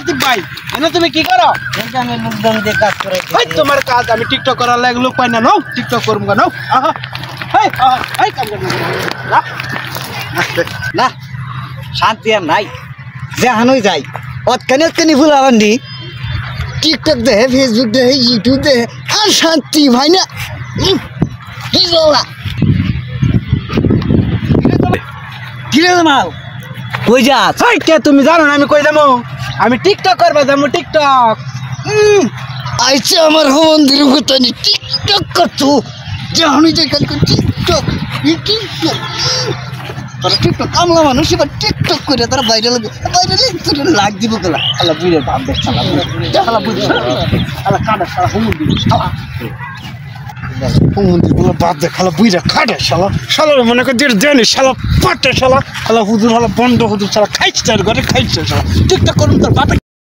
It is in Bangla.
রাজদীপ ভাই এনে তুমি কি করো? এখানে লোকজন দিয়ে কাজ করে ওই তোমার কাজ আমি টিকটক করার লাগে লোক পাই না নাও টিকটক করুম কেন এই কাম করুম না না শান্তি আর নাই যেহানোই যাই অতখানি ভুল আবান্ডি টিকটক দেখে ফেসবুক দেখে ইউটিউব দেখে আর শান্তি ভাই না কি বলা কিরে মাল কই যাস এই কে তুমি জানো না আমি কই যাবো? আমি টিকটক করবা যাবো টিকটক। আইছে আমার মন্দির ভূতানি টিকটক করতো যেহানোই যাই কাল টিকটক টিকটক তারা টিকটক কামলা মানুষ এবার টিকটক করে তারা বাইরে লাগ দিব গেলা আল্লাহ বুঝে দাম দেখ শালা বুঝছ শালা কাটা শালা হুমুন্দি শালা মন্দির গুলো বাদ দে খালা বুঝে খাটে শালা শালা মনে কর দেনি শালা পাটে শালা শালা হুজুর শালা বন্ধ হুজুর শালা খাইছে তার ঘরে খাইছে শালা টিকটক করুন তোর বাপে